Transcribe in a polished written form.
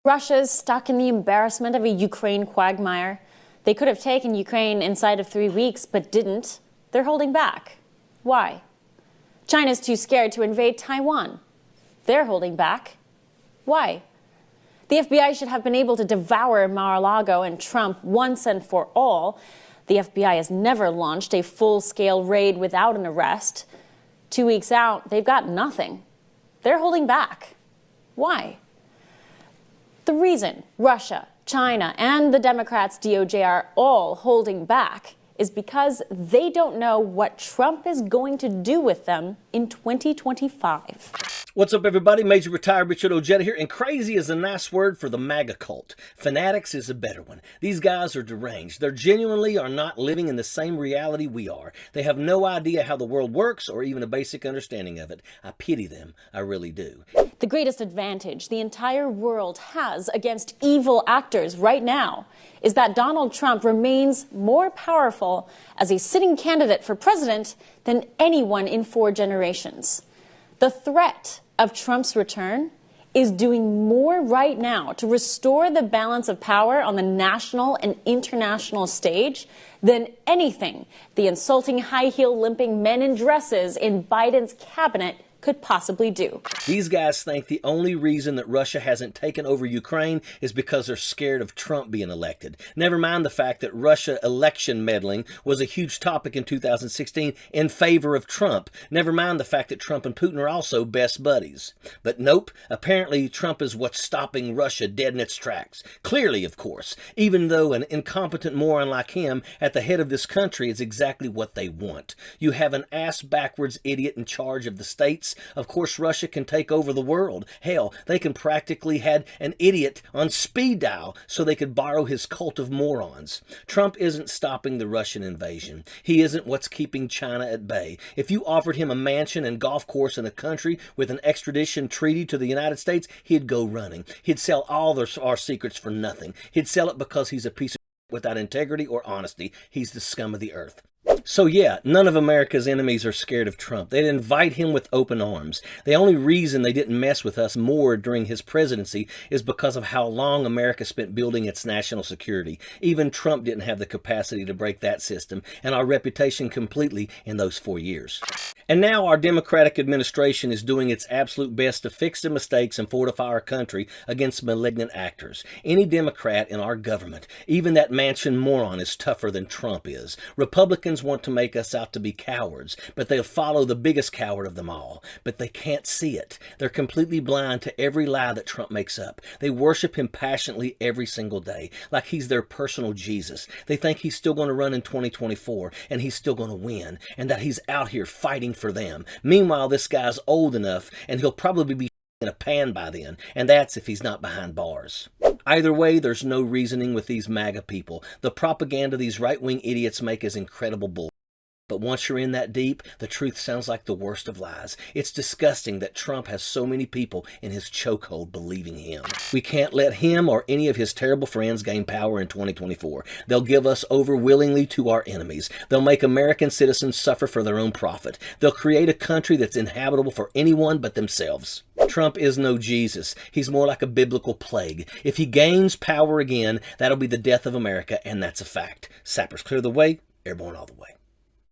Russia's stuck in the embarrassment of a Ukraine quagmire. They could have taken Ukraine inside of 3 weeks, but didn't. They're holding back. Why? China's too scared to invade Taiwan. They're holding back. Why? The FBI should have been able to devour Mar-a-Lago and Trump once and for all. The FBI has never launched a full-scale raid without an arrest. 2 weeks out, they've got nothing. They're holding back. Why? The reason Russia, China, and the Democrats' DOJ are all holding back is because they don't know what Trump is going to do with them in 2025. What's up, everybody? Major Retired Richard Ojeda here, and crazy is a nice word for the MAGA cult. Fanatics is a better one. These guys are deranged. They genuinely are not living in the same reality we are. They have no idea how the world works or even a basic understanding of it. I pity them. I really do. The greatest advantage the entire world has against evil actors right now is that Donald Trump remains more powerful as a sitting candidate for president than anyone in 4 generations. The threat of Trump's return is doing more right now to restore the balance of power on the national and international stage than anything the insulting high-heel limping men in dresses in Biden's cabinet could possibly do. These guys think the only reason that Russia hasn't taken over Ukraine is because they're scared of Trump being elected. Never mind the fact that Russia election meddling was a huge topic in 2016 in favor of Trump. Never mind the fact that Trump and Putin are also best buddies. But nope, apparently Trump is what's stopping Russia dead in its tracks. Clearly, of course, even though an incompetent moron like him at the head of this country is exactly what they want. You have an ass-backwards idiot in charge of the states. Of course, Russia can take over the world. Hell, they can practically had an idiot on speed dial so they could borrow his cult of morons. Trump isn't stopping the Russian invasion. He isn't what's keeping China at bay. If you offered him a mansion and golf course in a country with an extradition treaty to the United States, he'd go running. He'd sell all our secrets for nothing. He'd sell it because he's a piece of without integrity or honesty. He's the scum of the earth. So yeah, none of America's enemies are scared of Trump. They'd invite him with open arms. The only reason they didn't mess with us more during his presidency is because of how long America spent building its national security. Even Trump didn't have the capacity to break that system and our reputation completely in those 4 years. And now our Democratic administration is doing its absolute best to fix the mistakes and fortify our country against malignant actors. Any Democrat in our government, even that Manchin moron, is tougher than Trump is. Republicans want to make us out to be cowards, but they'll follow the biggest coward of them all. But they can't see it. They're completely blind to every lie that Trump makes up. They worship him passionately every single day, like he's their personal Jesus. They think he's still going to run in 2024, and he's still going to win, and that he's out here fighting for them. Meanwhile, this guy's old enough, and he'll probably be in a pan by then, and that's if he's not behind bars. Either way, there's no reasoning with these MAGA people. The propaganda these right-wing idiots make is incredible bull. But once you're in that deep, the truth sounds like the worst of lies. It's disgusting that Trump has so many people in his chokehold believing him. We can't let him or any of his terrible friends gain power in 2024. They'll give us over willingly to our enemies. They'll make American citizens suffer for their own profit. They'll create a country that's inhabitable for anyone but themselves. Trump is no Jesus. He's more like a biblical plague. If he gains power again, that'll be the death of America, and that's a fact. Sappers clear the way, airborne all the way.